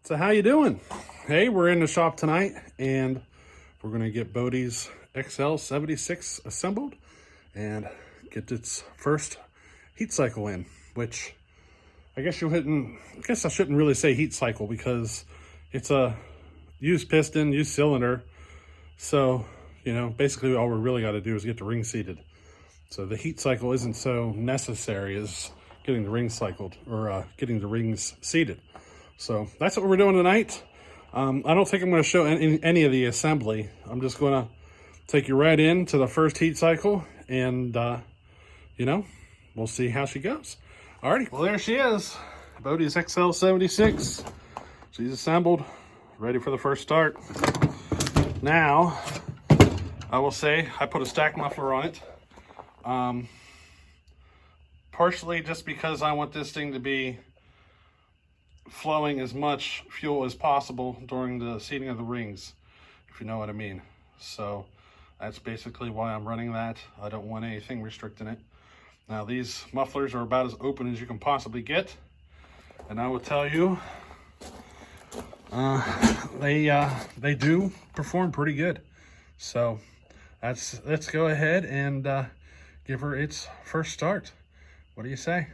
So how you doing? Hey, we're in the shop tonight and we're gonna get Bodie's XL-76 assembled and get its first heat cycle in, which I guess I shouldn't really say heat cycle because it's a used piston, used cylinder. So, basically all we really gotta do is get the ring seated. So the heat cycle isn't so necessary as getting the rings cycled or getting the rings seated. So that's what we're doing tonight. I don't think I'm going to show any of the assembly. I'm just going to take you right into the first heat cycle and, we'll see how she goes. Alrighty, well there she is, Bodie's XL-76. She's assembled, ready for the first start. Now, I will say I put a stack muffler on it. Partially just because I want this thing to be flowing as much fuel as possible during the seating of the rings, if you know what I mean. So that's basically why I'm running that. I don't want anything restricting it. Now these mufflers are about as open as you can possibly get, and I will tell you they do perform pretty good. So let's go ahead and give her its first start. What do you say?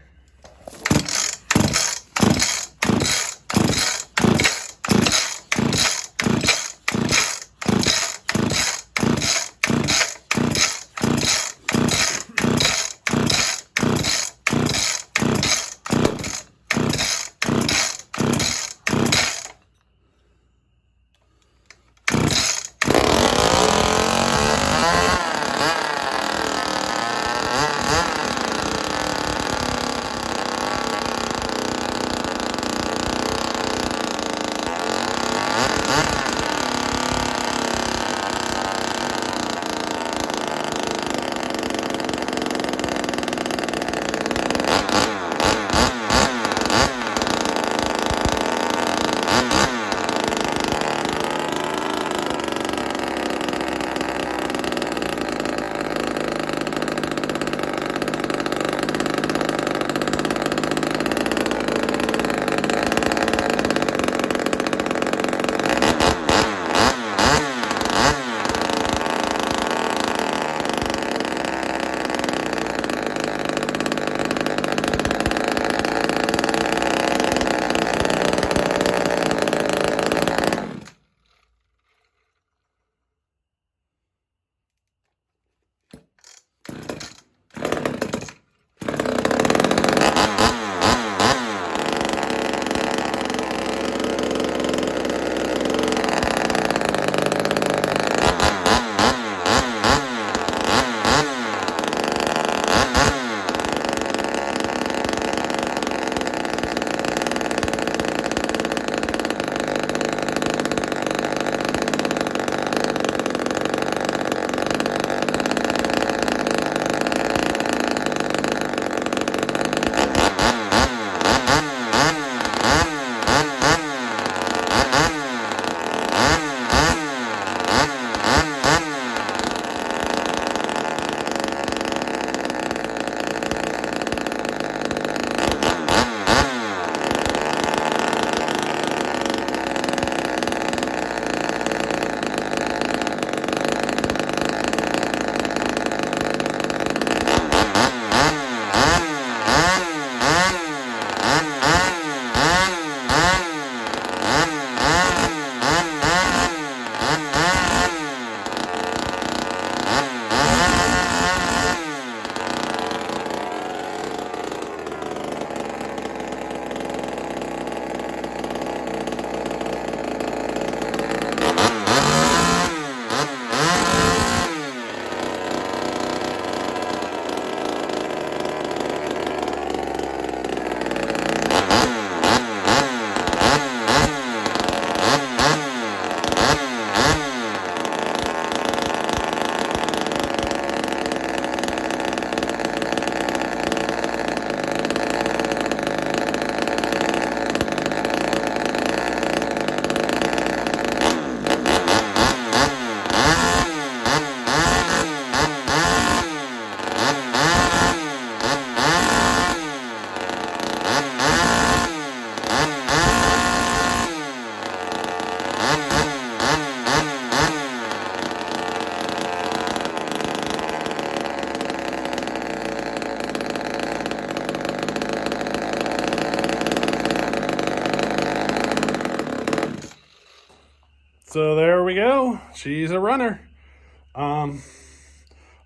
So there we go. She's a runner. I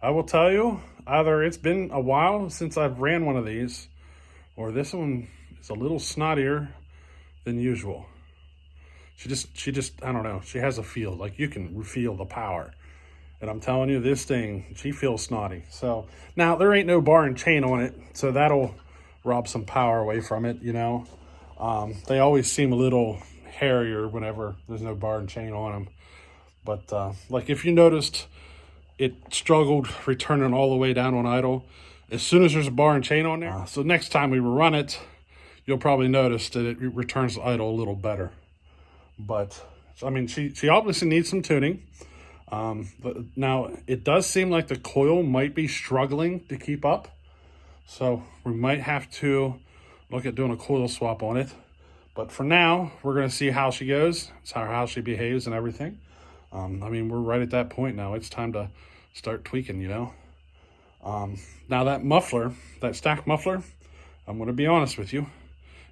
will tell you, either it's been a while since I've ran one of these, or this one is a little snottier than usual. She just, I don't know. She has a feel, like you can feel the power. And I'm telling you, this thing, she feels snotty. So now there ain't no bar and chain on it, so that'll rob some power away from it, you know. They always seem a little hairier whenever there's no bar and chain on them. But like if you noticed, it struggled returning all the way down on idle as soon as there's a bar and chain on there. So next time we run it, you'll probably notice that it returns to idle a little better. But I mean, she obviously needs some tuning. But now it does seem like the coil might be struggling to keep up. So we might have to look at doing a coil swap on it. But for now, we're going to see how she goes, how she behaves and everything. I mean, we're right at that point now. It's time to start tweaking, you know. Now that muffler, that stack muffler, I'm going to be honest with you.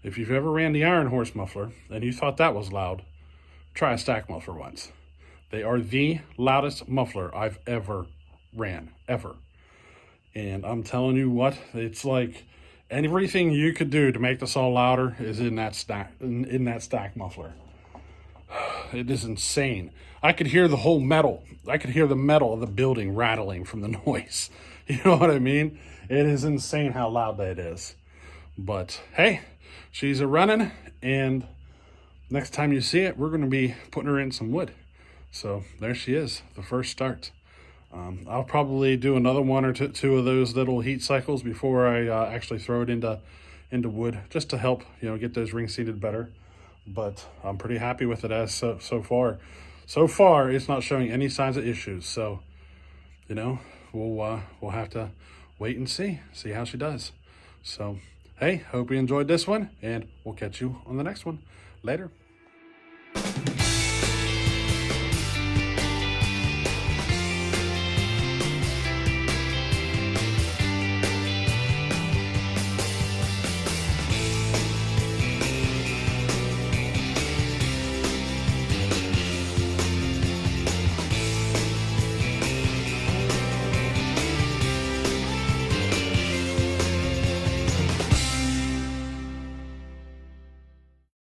If you've ever ran the Iron Horse muffler and you thought that was loud, try a stack muffler once. They are the loudest muffler I've ever ran, ever. And I'm telling you what, it's like everything you could do to make this all louder is in that stack muffler. It is insane. I could hear the whole metal. I could hear the metal of the building rattling from the noise. You know what I mean? It is insane how loud that is. But hey, she's a running, and next time you see it, we're going to be putting her in some wood. So there she is, the first start. I'll probably do another one or two of those little heat cycles before I actually throw it into wood, just to help, you know, get those rings seated better. But I'm pretty happy with it as so far. So far, it's not showing any signs of issues. So, you know, we'll have to wait and see how she does. So, hey, hope you enjoyed this one, and we'll catch you on the next one. Later.